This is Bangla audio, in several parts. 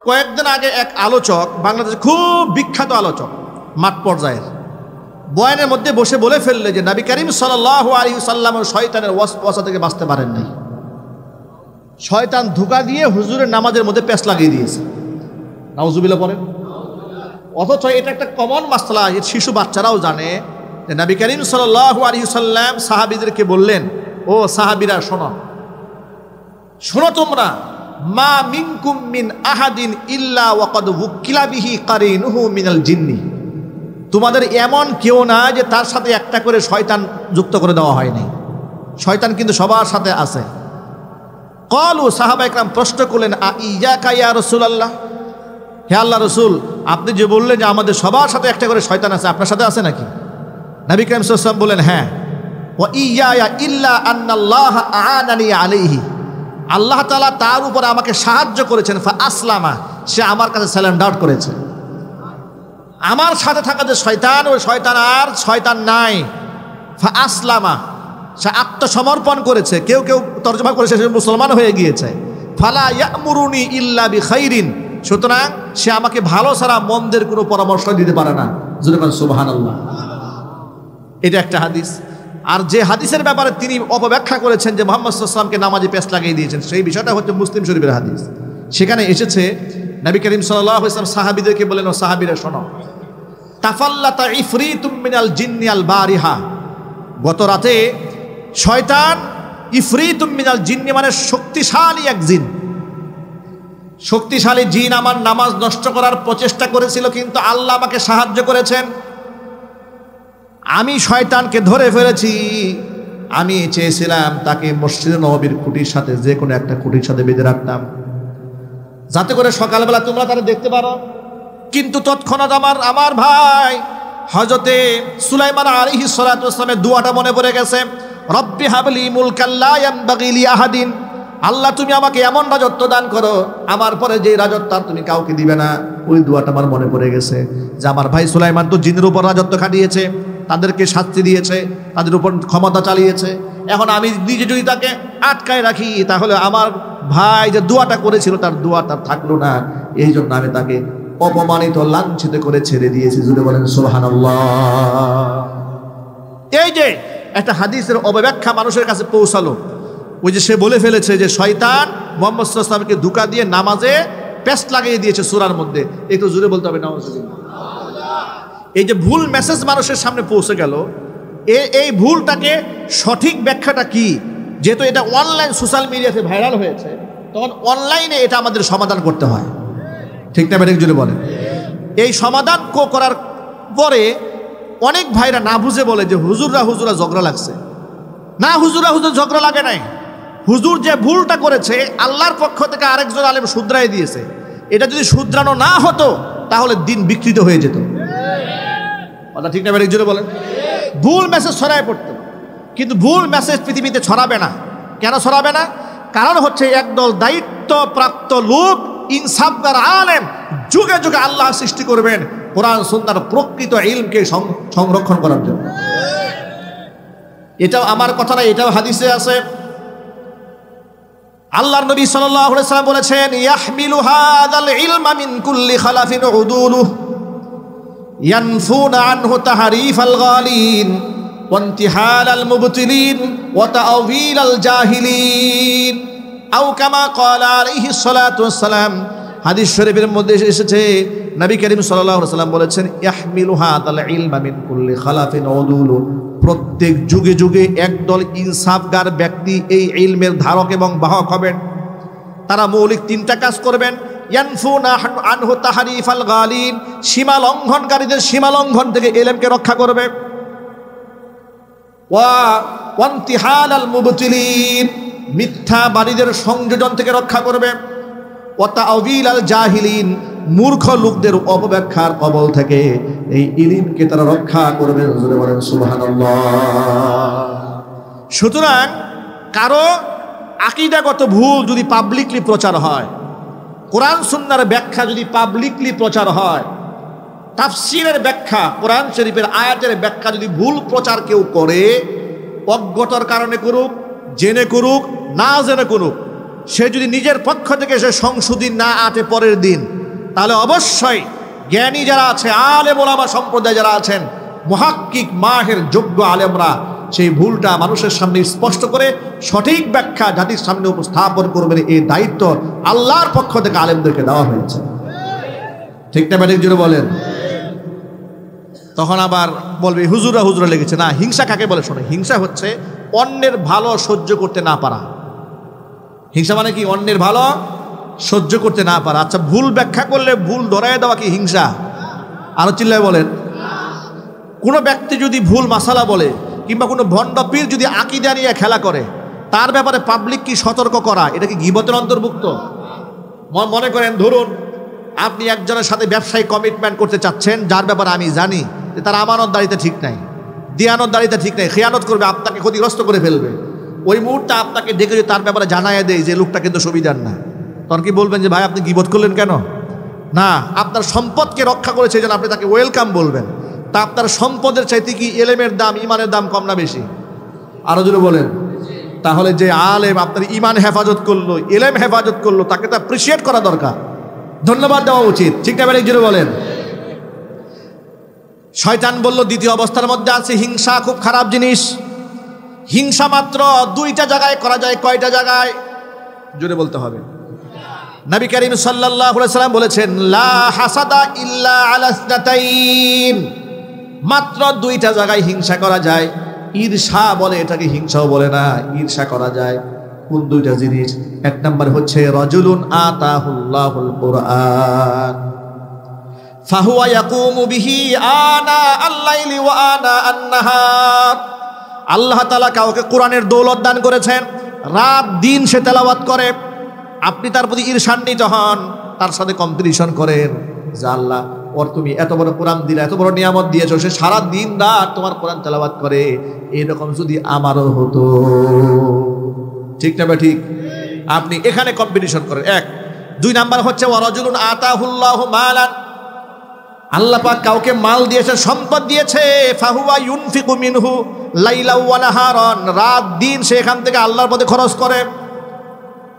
কয়েকদিন আগে এক আলোচক, বাংলাদেশে খুব বিখ্যাত আলোচক, মাঠ পর্যায়ের বয়ানের মধ্যে বসে বলে ফেললে যে নবী করিম সাল্লাল্লাহু আলাইহি ওয়াসাল্লাম শয়তানের ওয়াসওয়াসা থেকে বাঁচতে পারেন নাই। শয়তান ধোঁকা দিয়ে হুজুরের নামাজের মধ্যে পেঁচ লাগিয়ে দিয়েছে। নাউজুবিল্লাহ বলেন। অথচ এটা একটা কমন মাসলা, শিশু বাচ্চারাও জানে যে নবী করিম সাল্লাল্লাহু আলাইহি ওয়াসাল্লাম সাহাবীদেরকে বললেন, ও সাহাবীরা শোনো, শোনো তোমরা, মা মিনকুম মিন আহাদিন ইল্লা ওয়াকাদ ওয়াকিলা বিহি কারিনুহু মিনাল জিন্নি। তোমাদের এমন কেউ না যে তার সাথে একটা করে শয়তান যুক্ত করে দেওয়া হয়নি। শয়তান কিন্তু সবার সাথে আছে। ক্বালু, সাহাবা ইকরাম প্রশ্ন করলেন, আ ইয়াকা ইয়া রাসূলুল্লাহ, হে আল্লাহ রাসূল, আপনি যে বললেন যে আমাদের সবার সাথে একটা করে শয়তান আছে, আপনার সাথে আছে নাকি? নবী করিম সাল্লাল্লাহু আলাইহি ওয়াসাল্লাম বললেন, হ্যাঁ। ওয়া ইয়া ইল্লা আন্নাল্লাহ আ'আনানি আলাইহি, আল্লাহ তাআলা তার উপর আমাকে সাহায্য করেছেন। ফা আসলামা, সে আমার কাছে সারেন্ডার করেছে। আমার সাথে থাকা যে শয়তান, ওই শয়তান আর শয়তান নাই। ফা আসলামা, সে আত্মসমর্পণ করেছে। কেউ কেউ তর্জমা করেছে সে মুসলমান হয়ে গিয়েছে। ফালা ইয়ামুরুনি ইল্লা বিখাইরিন, সুতরাং সে আমাকে ভালো ছাড়া মন্দের কোনো পরামর্শ দিতে পারে না। সুবহানাল্লাহ। এটা একটা হাদিস। আর যে হাদিসের ব্যাপারে তিনি অপব্যাখ্যা করেছেন যে মুহাম্মদ সাল্লাল্লাহু আলাইহি ওয়াসাল্লামকে নামাজে পেঁচ লাগিয়ে দিয়েছেন, সেই বিষয়টা হচ্ছে মুসলিম শরীফের হাদিস। সেখানে এসেছে নবী করিম সাল্লাল্লাহু আলাইহি ওয়াসাল্লাম সাহাবীদেরকে বলেন, ও সাহাবীরা শোনো, তাফাল্লাতা ইফরিতুম মিনাল জিন্নি আল বারিহা, গত রাতে শয়তান, ইফরিতুম মিনাল জিন্নি মানে শক্তিশালী এক জিন, শক্তিশালী জিন আমার নামাজ নষ্ট করার প্রচেষ্টা করেছিল, কিন্তু আল্লাহ আমাকে সাহায্য করেছেন। আমি শয়তানকে ধরে ফেলেছি। আমি চেয়েছিলাম তাকে মসজিদে নববীর খুঁটির সাথে, যে কোনো একটা খুঁটির সাথে বেঁধে রাখতাম, যাতে করে সকালবেলা তোমরা তারা দেখতে পারো। কিন্তু তৎক্ষণাৎ আমার ভাই হযরতে সুলাইমান আলাইহিস সালাতু ওয়াস সালামের দোয়াটা মনে পড়ে গেছে, রব্বি হাবলি মুলকান লা ইয়ানবাগি লি আহাদিন, আল্লাহ তুমি আমাকে এমন রাজত্ব দান করো, আমার পরে যে রাজত্ব আর তুমি কাউকে দিবে না। ওই দোয়াটা আমার মনে পড়ে গেছে যে আমার ভাই সুলাইমান তো জিনের উপর রাজত্ব খাটিয়েছে, তাদেরকে শাস্তি দিয়েছে, তাদের উপর ক্ষমতা চালিয়েছে। এখন আমি নিজে যদি তাকে আটকায় রাখি, তাহলে আমার ভাই যে দোয়াটা করেছিল তার দোয়াটা থাকলো না। এই জন্য আমি তাকে অপমানিত, লাঞ্ছিত করে ছেড়ে দিয়েছি। জুড়ে বলেন সুবহানাল্লাহ। এই যে একটা হাদিসের অপব্যাখ্যা মানুষের কাছে পৌঁছালো, ওই যে সে বলে ফেলেছে যে শয়তান মুহাম্মদ সাল্লাল্লাহু আলাইহি ওয়াসাল্লামকে ধোঁকা দিয়ে নামাজে পেস্ট লাগিয়ে দিয়েছে সূরার মধ্যে। একটু জোরে বলতে হবে নাউজুবিল্লাহ। এই যে ভুল মেসেজ মানুষের সামনে পৌঁছে গেল, এই ভুলটাকে সঠিক ব্যাখ্যাটা কি? যেহেতু এটা অনলাইন সোশ্যাল মিডিয়াতে ভাইরাল হয়েছে, তখন অনলাইনে এটা আমাদের সমাধান করতে হয়। ঠিক না বেঠিক জুড়ে বলেন। এই সমাধান করার পরে অনেক ভাইরা না বুঝে বলে যে হুজুররা ঝগড়া লাগছে। না, হুজুর ঝগড়া লাগে নাই। হুজুর যে ভুলটা করেছে আল্লাহর পক্ষ থেকে আরেকজন আলেম শুধরাই দিয়েছে। এটা যদি শুধরানো না হতো তাহলে দিন বিকৃত হয়ে যেত। কথা ঠিক না বেঠিক জুড়ে বলেন। ভুল মেসেজ ছড়ায় পড়তো, কিন্তু ভুল মেসেজ পৃথিবীতে ছড়াবে না। কেন ছড়াবে না? কারণ হচ্ছে একদল দায়িত্বপ্রাপ্ত লোক, ইনসাফগার আলেম যুগে যুগে আল্লাহ সৃষ্টি করবেন কোরআন সুন্নাহর প্রকৃত ইলমকে সংরক্ষণ করার জন্য। এটাও আমার কথা না, এটাও হাদিসে আছে। আল্লাহর নবী সাল্লাল্লাহু আলাইহি ওয়াসাল্লাম বলেছেন, ইয়াহমিলু হাযাল ইলমা মিন কুল্লি খালাফিন উদুলুহু ইয়ানফুনা আনহু তাহরিফাল গালিন ওয়া ইনতিহালাল মুবতিলিন ওয়া তা'ওয়িলাল জাহিলিন আও কামা ক্বালা আলাইহিস সালাতু ওয়াস সালাম। হাদিস শরীফের মধ্যে এসেছে, নবী করিম সাল্লাল্লাহু আলাইহি ওয়াসাল্লাম বলেছেন, ইয়াহমিলু হাযাল ইলমা মিন কুল্লি খালাফিন উদুলু, প্রত্যেক যুগে যুগে একদল ইনসাফগার ব্যক্তি এই ইলমের ধারক এবং বাহক হবেন। তারা মৌলিক তিনটা কাজ করবেন। ইয়ানফুনা আনহু তাহরিফাল গালিন, সীমা লঙ্ঘনকারীদের সীমা লঙ্ঘন থেকে ইলমকে রক্ষা করবে। ওয়া ইনতিহালাল মুবতিলিন, মিথ্যাবাদীদের সংযোজন থেকে রক্ষা করবে। ওয়া তা'ওয়িলাল জাহিলিন, মূর্খ লোকদের অপব্যাখ্যার কবল থেকে এই ইলমকে তারা রক্ষা করবে। বলেন সুবহানাল্লাহ। সুতরাং কারো আকীদাগত ভুল যদি পাবলিকলি প্রচার হয়, কোরআন সুন্নাহর ব্যাখ্যা যদি পাবলিকলি প্রচার হয়, তাফসীরের ব্যাখ্যা, কোরআন শরীফের আয়াতের ব্যাখ্যা যদি ভুল প্রচার কেউ করে, অজ্ঞতার কারণে করুক, জেনে করুক, না জেনে করুক, সে যদি নিজের পক্ষ থেকে সে সংশোধী না আটে পরের দিন, তাহলে অবশ্যই জ্ঞানী যারা আছে, আলেম ওলামা সম্প্রদায় যারা আছেন, মুহাক্কিক মাহের যোগ্য আলেমরা সেই ভুলটা মানুষের সামনে স্পষ্ট করে সঠিক ব্যাখ্যা জাতির সামনে উপস্থাপন করবেন। এই দায়িত্ব আল্লাহর পক্ষ থেকে আলেমদেরকে দেওয়া হয়েছে। ঠিক না ব্যাটিক জুড়ে বলেন? তখন আবার বলবে হুজুরা হুজুরা লেগেছে। না, হিংসা কাকে বলে শোনে? হিংসা হচ্ছে অন্যের ভালো সহ্য করতে না পারা। হিংসা মানে কি? অন্যের ভালো সহ্য করতে না পারা। আচ্ছা, ভুল ব্যাখ্যা করলে ভুল ধরায় দেওয়া কি হিংসা? আরো চিল্লায় বলেন। কোনো ব্যক্তি যদি ভুল মাসালা বলে কিংবা কোনো ভণ্ড পীর যদি আকীদা নিয়ে খেলা করে, তার ব্যাপারে পাবলিক কি সতর্ক করা, এটা কি গীবতের অন্তর্ভুক্ত? মনে করেন, ধরুন আপনি একজনের সাথে ব্যবসায়িক কমিটমেন্ট করতে চাচ্ছেন, যার ব্যাপারে আমি জানি যে তার আমানতদারিতা ঠিক নাই, দিয়ানতদারিতা ঠিক নাই, খেয়ানত করবে, আপনাকে ক্ষতিগ্রস্ত করে ফেলবে। ওই মুহূর্তে আপনাকে ডেকে যদি তার ব্যাপারে জানাইয়া দেয় যে লোকটা কিন্তু সুবিধার না, তখন কি বলবেন যে ভাই আপনি গীবত করলেন কেন? না, আপনার সম্পদকে রক্ষা করেছে এই জন্য আপনি তাকে ওয়েলকাম বলবেন। তা আপনার সম্পদের চাইতে কি এলেমের দাম, ইমানের দাম কম না বেশি? আরো জোরে বলেন। তাহলে যে আলেম আপনার ইমান হেফাজত করলো, এলেম হেফাজত করলো, তাকে তো অ্যাপ্রিসিয়েট করা দরকার, ধন্যবাদ দেওয়া উচিত। ঠিক না ব্যাটিক জোরে বলেন? শয়তান বলল দ্বিতীয় অবস্থার মধ্যে আছে হিংসা খুব খারাপ জিনিস। হিংসা মাত্র দুইটা জায়গায় করা যায়। কয়টা জায়গায়? জোরে বলতে হবে। নবী করিম সাল্লাল্লাহু আলাইহি সাল্লাম বলেছেন, লা হাসাদা ইল্লা আলা ইসনাতাইন, মাত্র দুইটা জায়গায় হিংসা করা যায়। ঈর্ষা বলে এটাকে, হিংসাও বলে না, ঈর্ষা করা যায়। কোন দুইটা জিনিস? এক নাম্বার হচ্ছে রাজুলুন আতাহুল্লাহুল কুরআন ফাহুয়া ইয়াকুমু বিহি আনা আল-লাইলি ওয়া আনা আন-নাহার। আল্লাহ তাআলা কাউকে কোরআনের দৌলত দান করেছেন, রাত দিন সে তেলাওয়াত করে। আপনি তার প্রতি ঈর্ষান্বিত হন, তার সাথে কম্পিটিশন করেন যে আল্লাহ ওর তুমি এত বড় কোরআন দিলে, এত বড় নিয়ামত দিয়েছো, সে সারা দিন রাত তোমার কোরআন তেলাওয়াত করে, এরকম যদি আমারও হতো। ঠিক না ঠিক? আপনি এখানে কম্পিটিশন করেন। এক। দুই নাম্বার হচ্ছে ওয়ারাজুলুন আতাহুল্লাহু মালান, আল্লাহ পাক কাউকে মাল দিয়েছে, সম্পদ দিয়েছে, ফাহুয়া ইউনফিকু মিনহু লাইলা ওয়া নাহারান, রাত দিন সে এখান থেকে আল্লাহর পথে খরচ করে।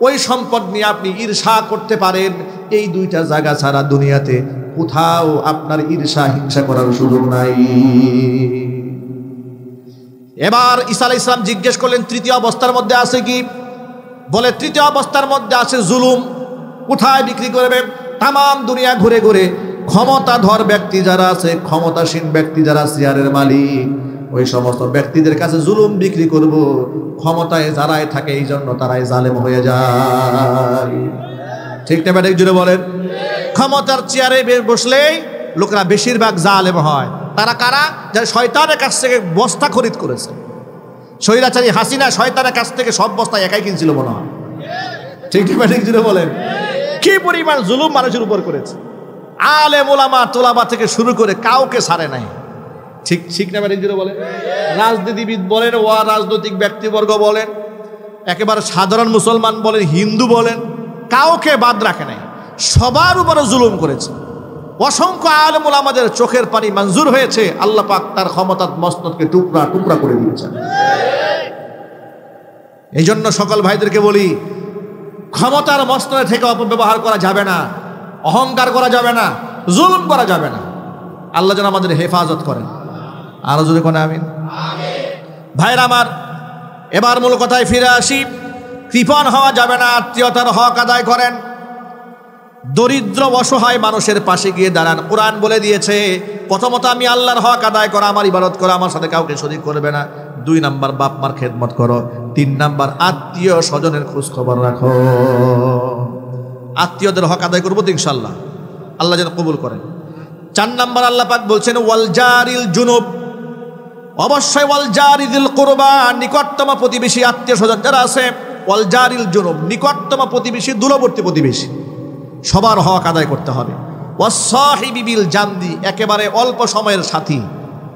ওই সম্পদ নিয়ে আপনি ঈর্ষা করতে পারেন। এই দুইটা জায়গা ছাড়া দুনিয়াতে কোথাও আপনার ঈর্ষা হিংসা করার সুযোগ নাই। এবার ঈসা আলাইহিস সালাম জিজ্ঞেস করলেন তৃতীয় অবস্থার মধ্যে আছে কি? বলে তৃতীয় অবস্থার মধ্যে আছে জুলুম। কোথায় বিক্রি করবে? তাম দুনিয়া ঘুরে ঘুরে ক্ষমতাধর ব্যক্তি যারা আছে, ক্ষমতাসীন ব্যক্তি যারা, চেয়ারের মালিক, ওই সমস্ত ব্যক্তিদের কাছে জুলুম বিক্রি করব। ক্ষমতায় যারাই থাকে এই জন্য তারাই জালেম হয়ে যায়। ঠিক না ব্যাটিক জুড়ে বলেন? ক্ষমতার চেয়ারে বসলেই লোকরা বেশিরভাগ জালেম হয়। তারা কারা? যারা শয়তানের কাছ থেকে বস্তা খরিদ করেছে। স্বৈরাচারী হাসিনা শয়তানের কাছ থেকে সব বস্তা একাই কিনছিল মনে হয়। ঠিক না ব্যাটিক জুড়ে বলেন? কি পরিমাণ জুলুম মানুষের উপর করেছে। আলেম ওলামা তোলাবা থেকে শুরু করে কাউকে ছাড়ে নাই। ঠিক ঠিক না ব্যাটিক জুড়ে বলেন? রাজনীতিবিদ বলেন, ওয়া রাজনৈতিক ব্যক্তিবর্গ বলেন, একেবারে সাধারণ মুসলমান বলেন, হিন্দু বলেন, কাউকে বাদ রাখে নাই। সবার উপরে জুলুম করেছে। অসংখ্য আলেম ওলামাদের চোখের পানি মঞ্জুর হয়েছে। আল্লাহ পাক তার ক্ষমতার মস্তকে টুকরা টুকরা করে দিয়েছেন। এই জন্য সকল ভাইদেরকে বলি, ক্ষমতার মস্তকে থেকে অপব্যবহার করা যাবে না, অহংকার করা যাবে না, জুলুম করা যাবে না। আল্লাহ যেন আমাদের হেফাজত করেন। আরো জোরে কোন আমিন। ভাইরা আমার, এবার মূল কথায় ফিরে আসি। কৃপণ হওয়া যাবে না, আত্মীয়তার হক আদায় করেন। দরিদ্র অসহায় মানুষের পাশে গিয়ে দাঁড়ান। কোরআন বলে দিয়েছে, প্রথমত আমি আল্লাহর হক আদায় করা, আমার ইবাদত করা, আমার সাথে কাউকে শরীক করবে না। 2 নাম্বার বাপ মার খেদমত করো। 3 নাম্বার আত্মীয় স্বজনের খোঁজ খবর রাখো। আত্মীয়দের হক আদায় করবো তো ইনশাল্লাহ, আল্লাহ যেন কবুল করেন। 4 নাম্বার আল্লাহ পাক বলছেন ওয়াল জারিল জুনুব, অবশ্যই ওয়াল জারিল কুরবা, নিকটতম প্রতিবেশী আত্মীয় স্বজন যারা আছে, ওয়াল জারিল জুনুব, নিকটতম প্রতিবেশী, দূরবর্তী প্রতিবেশী, সবার হক আদায় করতে হবে। ওয়াস সাহিবি বিল জামদি, একেবারে অল্প সময়ের সাথী।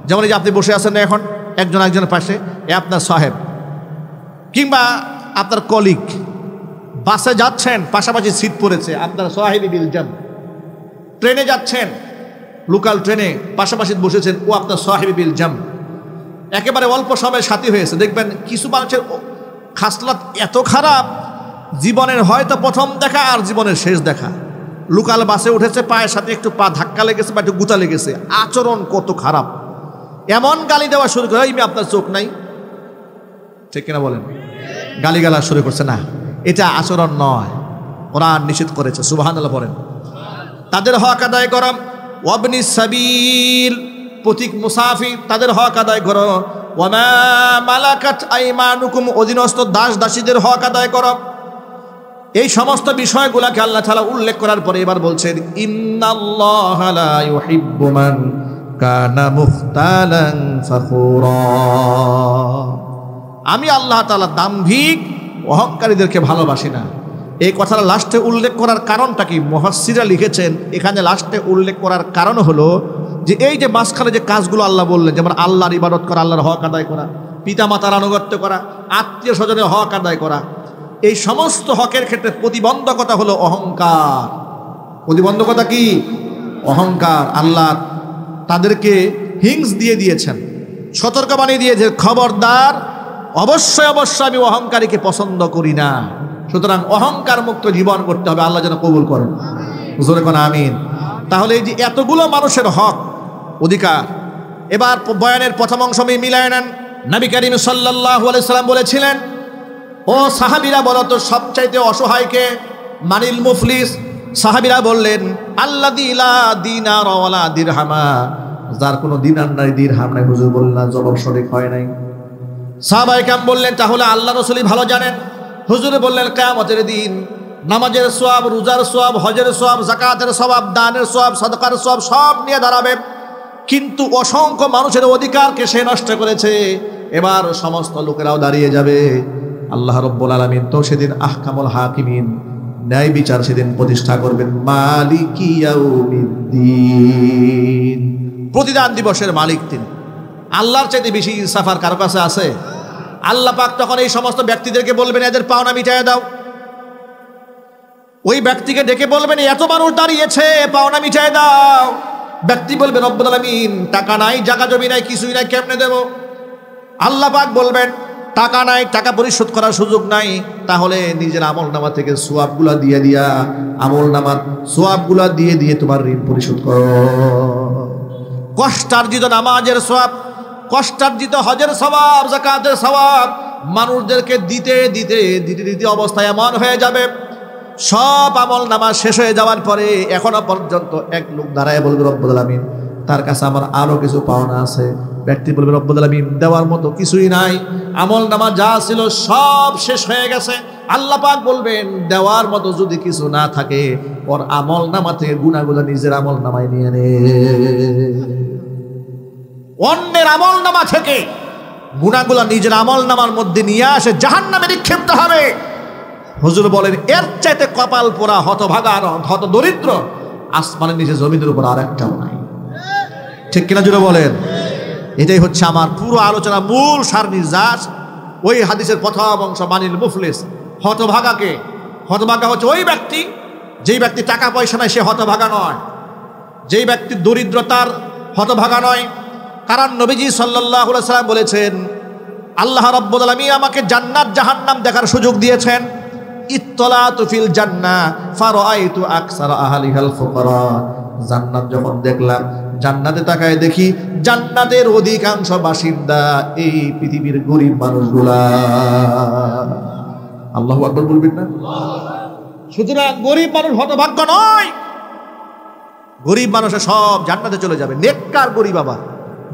যেমন এই যে আপনি বসে আছেন না এখন, একজন একজনের পাশে, এ আপনার সাহেব কিংবা আপনার কলিগ। বাসে যাচ্ছেন, পাশাপাশি সিট পড়েছে, আপনার সাহিবি বিল জাম। ট্রেনে যাচ্ছেন, লোকাল ট্রেনে পাশাপাশি বসেছেন, ও আপনার সাহিবি বিল জাম। একেবারে অল্প সময়ের সাথী হয়েছে। দেখবেন কিছু মানুষের খাসলাত এত খারাপ জীবনের হয়তো প্রথম দেখা আর জীবনের শেষ দেখা। লোকাল বাসে উঠেছে, পায়ের সাথে একটু পা ধাক্কা লেগেছে বা একটু গুতা লেগেছে, আচরণ কত খারাপ, এমন গালি দেওয়া শুরু করে, এই আপনার চোখ নাই, ঠিক কিনা বলেন, গালিগালা শুরু করছে। না, এটা আচরণ নয়, কোরআন নিষেধ করেছে, সুবহানাল্লাহ বলেন। তাদের হক আদায় করা, ওয়াবনি সাবিল, পথিক মুসাফির, তাদের হক আদায় করো। ওয়ামা মালাকাত আইমানুকুম, অধীনস্থ দাস দাসীদের হক আদায় করো। এই সমস্ত বিষয়গুলোকে আল্লাহ তাআলা উল্লেখ করার পরে এবার বলছেন, ইন্নাল্লাহা লা ইউহিব্বু মান কানা মুখতালান ফাখুরা, আমি আল্লাহ তাআলা দাম্ভিক অহংকারীদেরকে ভালোবাসি না। এই কথাটা লাস্টে উল্লেখ করার কারণটা কি? মুফাসসিররা লিখেছেন, এখানে লাস্টে উল্লেখ করার কারণ হলো যে এই যে মাঝখানে যে কাজগুলো আল্লাহ বললেন, যেমন আল্লাহর ইবাদত করা, আল্লাহর হক আদায় করা, পিতা মাতার আনুগত্য করা, আত্মীয় স্বজনের হক আদায় করা, এই সমস্ত হকের ক্ষেত্রে প্রতিবন্ধকতা হলো অহংকার। প্রতিবন্ধকতা কি? অহংকার। আল্লাহ তাদেরকে হিংস দিয়ে দিয়েছেন, সতর্কবাণী দিয়েছে, খবরদার, অবশ্যই অবশ্যই আমি অহংকারীকে পছন্দ করি না। সুতরাং অহংকার মুক্ত জীবন করতে হবে, আল্লাহ যেন কবুল করেন, জোরে কোন আমিন। তাহলে এই যে এতগুলো মানুষের হক অধিকার, এবার বয়ানের প্রথম অংশ মিলায় নেন। নবী করিম সাল্লাল্লাহু আলাইহি সাল্লাম বলেছিলেন, ও সাহাবীরা বলো তো সবচাইতে অসহায়কে? মানিল মুফলিস। সাহাবীরা বললেন, আল্লাযী লা দিনার ওয়ালা দিরহামা, যার কোনো দিনার নাই, দিরহাম নাই। হুজুর বললেন, জবাব সঠিক হয় নাই। সাহাবায়ে কেরাম বললেন, তাহলে আল্লাহ রাসূলই ভালো জানেন। হুজুর বললেন, কিয়ামতের দিন নামাজের সওয়াব, রোজার সওয়াব, হজের সওয়াব, যাকাতের সওয়াব, দানের সওয়াব, সাদকার সওয়াব সব নিয়ে দাঁড়াবে, কিন্তু অসংখ্য মানুষের অধিকারকে সে নষ্ট করেছে। এবার সমস্ত লোকেরাও দাঁড়িয়ে যাবে, আল্লাহ রাব্বুল আলামিন তো সেদিন আহকামুল হাকিমিন, ন্যায় বিচার সেদিন প্রতিষ্ঠা করবেন। মালিকি ইয়াউমিদ্দিন, প্রতিদান দিবসের মালিক তিনি। আল্লাহর চাইতে বেশি ইনসাফ আর কারো কাছে আছে? আল্লাহ পাক তখন এই সমস্ত ব্যক্তিদেরকে বলবেন, এদের পাওনা মিটাইয়া দাও। ওই ব্যক্তিকে ডেকে বলবেন, এত মানুষ দাঁড়িয়েছে, পাওনা মিটাইয়া দাও। ব্যক্তি বলবেন, রব্বুল আলামিন টাকা নাই, জায়গা জমি নাই, কিছুই নাই, কেমনে দেব? আল্লাহ পাক বলবেন, টাকা নাই, টাকা পরিশোধ করার সুযোগ নাই, তাহলে নিজের আমলনামা থেকে সোয়াবগুলা দিয়ে দিয়া, আমলনামার সোয়াবগুলা দিয়ে দিয়ে তোমার ঋণ পরিশোধ করো। কষ্টার্জিত নামাজের সোয়াব, কষ্টার্জিত হজের সওয়াব, যাকাতের সওয়াব মানুষদেরকে দিতে দিতে দিতে দিতে অবস্থায় এমন হয়ে যাবে, সব আমলনামা শেষ হয়ে যাওয়ার পরে এখনো পর্যন্ত এক লোক দাঁড়ায় বলবে, রব্বুল আলামিন তার কাছে আমার আরো কিছু পাওনা আছে। ব্যক্তি বলবে, রব্বুল আলামিন দেওয়ার মতো কিছুই নাই, আমলনামা যা ছিল সব শেষ হয়ে গেছে। আল্লাহ পাক বলবেন, দেওয়ার মতো যদি কিছু না থাকে, ওর আমলনামা থেকে গুনাহগুলো নিজের আমলনামায় নিয়ে নে। অন্যের আমলনামা থেকে গুনাহগুলো নিজের আমলনামার মধ্যে নিয়ে আসে জাহান্নামে নিক্ষিপ্ত হবে। হুজুর বলেন, এর চাইতে কপাল পোড়া, হতভাগা, হত দরিদ্র আসমানের নিচে জমিনের উপর আর একটাও নাই। ঠিক কিনা জুড়ে বলেন? এটাই হচ্ছে আমার পুরো আলোচনা মূল সার নির্যাস। ওই হাদিসের প্রথম অংশ, মানিল মুফলিস, হতভাগাকে। হতভাগা হচ্ছে ওই ব্যক্তি, যেই ব্যক্তি টাকা পয়সা নাই, সে হতভাগা নয়। যেই ব্যক্তি দরিদ্রতার হতভাগা নয়। কারণ নবীজি সাল্লাল্লাহু আলাইহি সাল্লাম বলেছেন, আল্লাহ রাব্বুল আলামিন আমাকে জান্নাত জাহান্নাম দেখার সুযোগ দিয়েছেন। ইত্তলাতু ফিল জান্নাহ ফারাআইতু আকসারা আহলিহাল ফুকারা, জান্নাত যখন দেখলাম, জান্নাতে তাকায় দেখি জান্নাতের অধিকাংশ বাসিন্দা এই পৃথিবীর গরিব মানুষগুলা। আল্লাহু আকবার বলবেন না? সুতরাং গরিব মানুষ হতভাগ্য নয়, গরিব মানুষের সব জান্নাতে চলে যাবে। নেককার গরিব, বাবা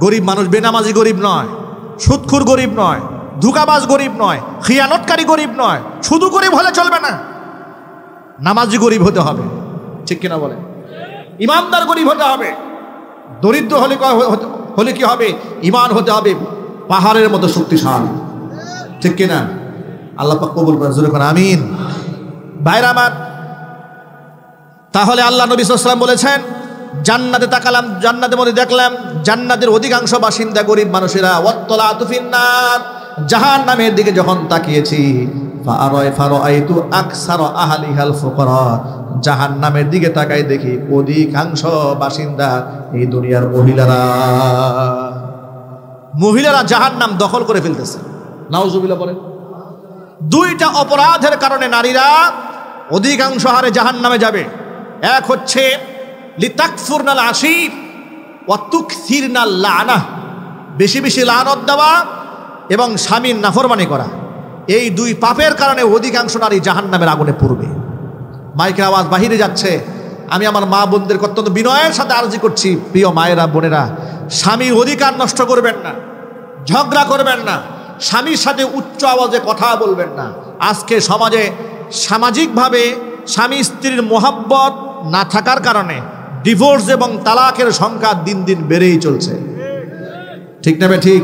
গরিব মানুষ বেনামাজি গরিব নয়, সুদখোর গরিব নয়, ধোঁকাবাজ গরিব নয়, খিয়ানতকারী গরিব নয়। শুধু গরিব হলে চলবে না, নামাজি গরিব হতে হবে, ঠিক কিনা বলে? ইমানদার গরিব হতে হবে। দরিদ্র হলে কি হবে? ইমান হতে হবে পাহাড়ের মতো শক্তিশালী, ঠিক কিনা? আল্লাহ পাক কবুল করেন, জোরে করে আমিন। ভাইরা আমার, তাহলে আল্লাহ নবী সাল্লাল্লাহু আলাইহি ওয়াসাল্লাম বলেছেন, জান্নাতে তাকালাম, জান্নাতের মধ্যে দেখলাম জান্নাতের অধিকাংশ বাসিন্দা গরিব মানুষেরা। ওয়াত্তলাতু ফিন্নার, জাহান্নামের দিকে যখন তাকিয়েছি, ফারাআইতু আকসারা আহলিহাল ফুকারা, জাহান্নামের দিকে তাকাই দেখি অধিকাংশ বাসিন্দা এই দুনিয়ার মহিলারা জাহান্নাম দখল করে ফেলতেছে। নাউজুবিল্লাহ বলেন। দুইটা অপরাধের কারণে নারীরা অধিকাংশ হারে জাহান্নামে যাবে। এক হচ্ছে লিতাকফুরনাল আশির ওয়া তুকসিরনাল লানাহ, বেশি বেশি লানত দেওয়া এবং স্বামীর নাফরমানি করা। এই দুই পাপের কারণে অধিকাংশ নারী জাহান্নামের আগুনে পড়বে। মাইকের আওয়াজ বাহিরে যাচ্ছে, আমি আমার মা বোনদের অত্যন্ত বিনয়ের সাথে আরজি করছি, প্রিয় মায়েরা বোনেরা, স্বামীর অধিকার নষ্ট করবেন না, ঝগড়া করবেন না, স্বামীর সাথে উচ্চ আওয়াজে কথা বলবেন না। আজকে সমাজে সামাজিকভাবে স্বামী স্ত্রীর মোহাব্বত না থাকার কারণে ডিভোর্স এবং তালাকের সংখ্যা দিন দিন বেড়েই চলছে। ঠিক না ঠিক?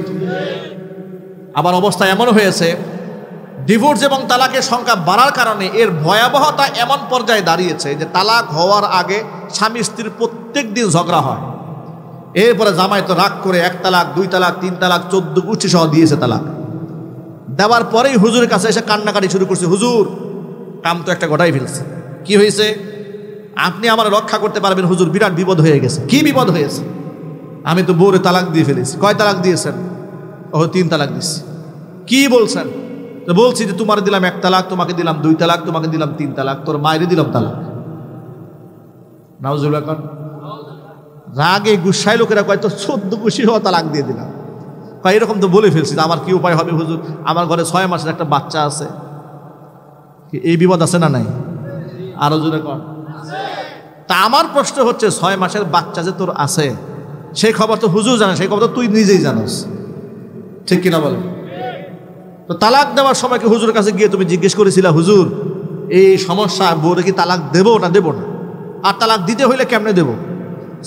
আবার অবস্থা এমন হয়েছে, ডিভোর্স এবং তালাকের সংখ্যা বাড়ার কারণে এর ভয়াবহতা এমন পর্যায়ে দাঁড়িয়েছে যে তালাক হওয়ার আগে স্বামী স্ত্রীর প্রত্যেক দিন ঝগড়া হয়। এরপরে জামাই তো রাগ করে 1 তালাক 2 তালাক 3 তালাক 14 গোষ্ঠী সহ দিয়েছে তালাক। দেওয়ার পরেই হুজুরের কাছে এসে কান্নাকাটি শুরু করছে, হুজুর কাম তো একটা ঘটাই ফেলছে। কি হয়েছে? আপনি আমার রক্ষা করতে পারবেন হুজুর, বিরাট বিপদ হয়ে গেছে। কি বিপদ হয়েছে? আমি তো বউরে তালাক দিয়ে ফেলেছি। কয় তালাক দিয়েছেন? ও 3 তালাক দিচ্ছি। কি বলছেন? তো বলছি যে তোমার দিলাম 1 তালাক, তোমাকে দিলাম 2 তালাক, তোমাকে দিলাম 3 তালাক, তোর মায়েরই দিলাম তালাক। নাউজুবিল্লাহ। এখন রাগে গুসাই লোকেরা কয় তো 14 গোষ্ঠী হওয়া তালাক দিয়ে দিলাম। কয় এরকম তো বলে ফেলছি, আমার কি উপায় হবে হুজুর? আমার ঘরে 6 মাসের একটা বাচ্চা আছে। এই বিপদ আছে না নাই? আরো জোরে কর। তা আমার প্রশ্ন হচ্ছে, 6 মাসের বাচ্চা যে তোর আছে, সেই খবর তো হুজুর জানে, সেই খবর তো তুই নিজেই জানোস। ঠিক কিনা বলেন? তো তালাক দেওয়ার সময় কি হুজুরের কাছে গিয়ে তুমি জিজ্ঞেস করেছিলা, হুজুর এই সমস্যা, বউরে কি তালাক দেবো না দেবো না? আর তালাক দিতে হইলে কেমনে দেবো?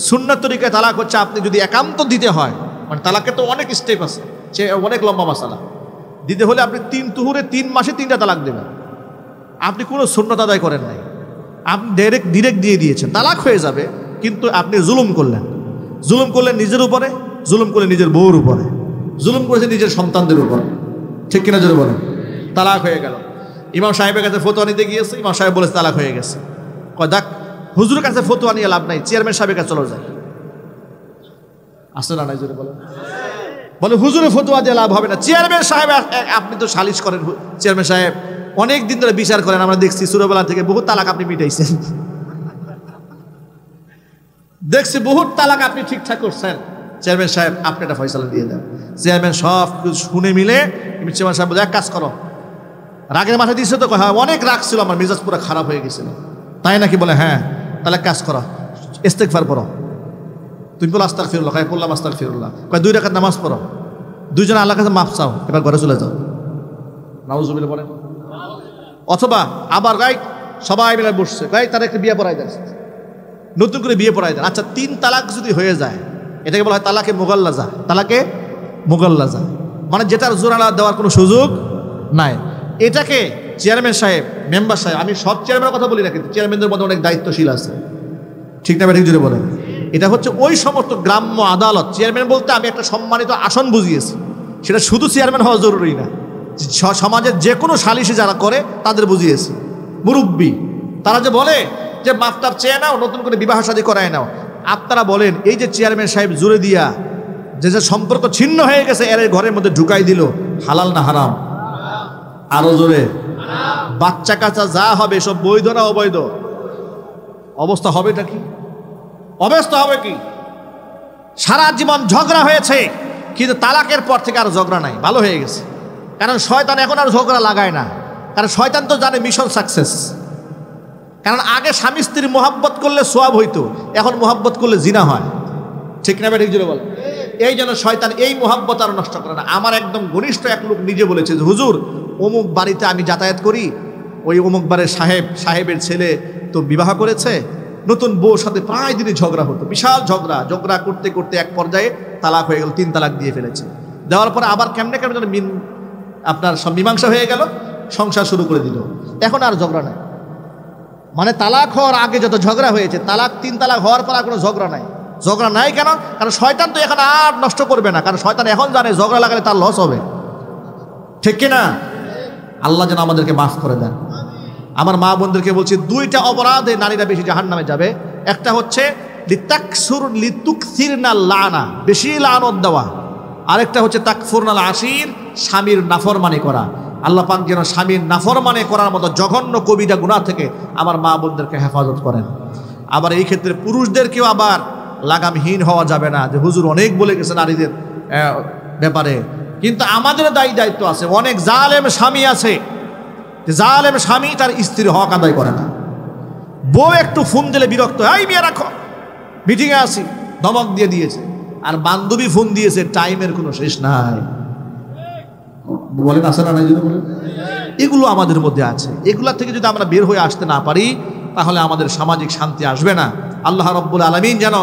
সুন্নাত তরিকায় তালাক হচ্ছে, আপনি যদি একান্ত দিতে হয়, মানে তালাকের তো অনেক স্টেপ আছে, সে অনেক লম্বা মাসালা। দিতে হলে আপনি 3 তুহুরে 3 মাসে 3টা তালাক দেবেন। আপনি কোনো সুন্নত আদায় করেন নাই, আপনি ডিরেক্ট দিয়ে দিয়েছেন, তালাক হয়ে যাবে। কিন্তু আপনি জুলুম করলেন। জুলুম করলেন নিজের উপরে, জুলুম করলেন নিজের বউর উপরে, জুলুম করেছেন নিজের সন্তানদের উপরে। ঠিক কিনা জোরে বলেন? তালাক হয়ে গেল। ইমাম সাহেবের কাছে ফতোয়া নিতে গিয়েছে, ইমাম সাহেব বলেছে তালাক হয়ে গেছে। কয় দেখ, হুজুরের কাছে ফতোয়া নিয়ে লাভ নাই, চেয়ারম্যান সাহেবের কাছে চলে যায়। আসলে না নাই জোরে বলেন? বলে হুজুরের ফতোয়া দিয়ে লাভ হবে না, চেয়ারম্যান সাহেব। আপনি তো সালিশ করেন, চেয়ারম্যান সাহেব অনেক দিন ধরে বিচার করেন, আমরা দেখছি ছোটবেলা থেকে বহুত তালাক আপনি মিটাইছেন, দেখছি বহুত তালাক আপনি ঠিকঠাক করছেন। চেয়ারম্যান সাহেব আপনি একটা ফয়সালা দিয়ে দেন। চেয়ারম্যান সব কিছু শুনে মিলে চেয়ারম্যান সাহেব বলে, এক কাজ করো, রাগের মাথায় দিয়েছে তো? হ্যাঁ, অনেক রাগ ছিল আমার, মেজাজ পুরো খারাপ হয়ে গেছিল। তাই নাকি? বলে হ্যাঁ। তাহলে কাজ করো, ইস্তেগফার পড়ো। তুমি বলো আস্তাগফিরুল্লাহ, কয় বললাম আস্তাগফিরুল্লাহ। কয় 2 রাকাত নামাজ পড়ো, 2 জনে আল্লাহর কাছে মাফ চাও, এবার ঘরে চলে যাও। নাউজুবিল্লাহ বলেন। অথবা আবার রাইট সবাই মিলে বসছে, গাই তার একটা বিয়ে পড়াই দেন, নতুন করে বিয়ে পড়াই দেন। আচ্ছা 3 তালাক যদি হয়ে যায়, এটাকে বলা হয় তালাকে মুগাল্লাজা। তালাকে মুগাল্লাজা মানে যেটার জোরালা দেওয়ার কোনো সুযোগ নাই। এটাকে চেয়ারম্যান সাহেব, মেম্বার সাহেব, আমি সব চেয়ারম্যানের কথা বলি না, কিন্তু চেয়ারম্যানদের মধ্যে অনেক দায়িত্বশীল আছে। ঠিক না? ঠিক জুড়ে বলেন। এটা হচ্ছে ওই সমস্ত গ্রাম্য আদালত। চেয়ারম্যান বলতে আমি একটা সম্মানিত আসন বুঝিয়েছি, সেটা শুধু চেয়ারম্যান হওয়া জরুরি না, সমাজের যে কোনো সালিশি যারা করে তাদের বুঝিয়েছি। মুরব্বী তারা যে বলে যে মাফটাপ চেয়ে নাও, নতুন করে বিবাহ শাদী করায় নাও, আপনারা বলেন এই যে চেয়ারম্যান সাহেব জুড়ে দিয়া যে সম্পর্ক ছিন্ন হয়ে গেছে, এর ঘরের মধ্যে ঢুকাই দিল, হালাল না হারাম? আরো জোরে। বাচ্চা কাচ্চা যা হবে সব বৈধ না অবৈধ? অবস্থা হবেটা কি? অবস্থা হবে কি? সারা জীবন ঝগড়া হয়েছে, কিন্তু তালাকের পর থেকে আর ঝগড়া নাই, ভালো হয়ে গেছে। কারণ শয়তান এখন আর ঝগড়া লাগায় না, কারণ শয়তান তো জানে মিশন সাকসেস। কারণ আগে স্বামী স্ত্রী মোহাব্বত করলে সোয়াব হইতো, এখন মোহাব্বত করলে জিনা হয়। ঠিক না? ঠিক জোরে বল। এই জন্য শয়তান এই মোহাব্বত আর নষ্ট করে না। আমার একদম ঘনিষ্ঠ এক লোক নিজে বলেছে যে হুজুর অমুক বাড়িতে আমি যাতায়াত করি, ওই অমুক বাড়ির সাহেবের ছেলে তো বিবাহ করেছে, নতুন বউর সাথে প্রায় দিনই ঝগড়া হতো, বিশাল ঝগড়া করতে করতে এক পর্যায়ে তালাক হয়ে গেল, 3 তালাক দিয়ে ফেলেছে। দেওয়ার পরে আবার কেমনে আপনার মীমাংসা হয়ে গেল, সংসার শুরু করে দিল, এখন আর ঝগড়া নাই। মানে তালাক হওয়ার আগে যত ঝগড়া হয়েছে, 3 তালাক হওয়ার পর আর কোনো ঝগড়া নাই। ঝগড়া নাই কেন? কারণ শয়তান তো এখন আর নষ্ট করবে না, কারণ শয়তান এখন জানে ঝগড়া লাগালে তার লস হবে। ঠিক কিনা? আল্লাহ যেন আমাদেরকে মাফ করে দেন। আমার মা বোনদেরকে বলছি, 2টা অপরাধে নারীরা বেশি জাহান্নামে যাবে। একটা হচ্ছে লিতুকসিরনাল লানা, বেশি লানত দেওয়া। আরেকটা হচ্ছে তাকফুরনাল আশির, স্বামীর নাফরমানি করা। আল্লাহ পাক যেন স্বামীর নাফরমানে করার মতো জঘন্য কবিরা গুনাহ থেকে আমার মা বোনদেরকে হেফাজত করেন। আবার এই ক্ষেত্রে পুরুষদেরকেও আবার লাগামহীন হওয়া যাবে না যে হুজুর অনেক বলে গেছে নারীদের ব্যাপারে, কিন্তু আমাদের দায়িত্ব আছে। অনেক জালেম স্বামী আছে, যে জালেম স্বামী তার স্ত্রীর হক আদায় করে না। বউ একটু ফোন দিলে বিরক্ত, এই মেয়ে রাখো, মিটিংয়ে আসি, ধমক দিয়ে দিয়েছে। আর বান্ধবী ফোন দিয়েছে, টাইমের কোনো শেষ নাই। বলেন আসে না, বলেন। এগুলো আমাদের মধ্যে আছে। এগুলা থেকে যদি আমরা বের হয়ে আসতে না পারি, তাহলে আমাদের সামাজিক শান্তি আসবে না। আল্লাহ রাব্বুল আলামিন যেন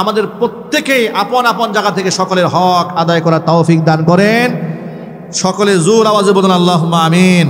আমাদের প্রত্যেকেই আপন আপন জায়গা থেকে সকলের হক আদায় করার তৌফিক দান করেন। সকলে জোর আওয়াজে বলুন আল্লাহুম্মা আমিন।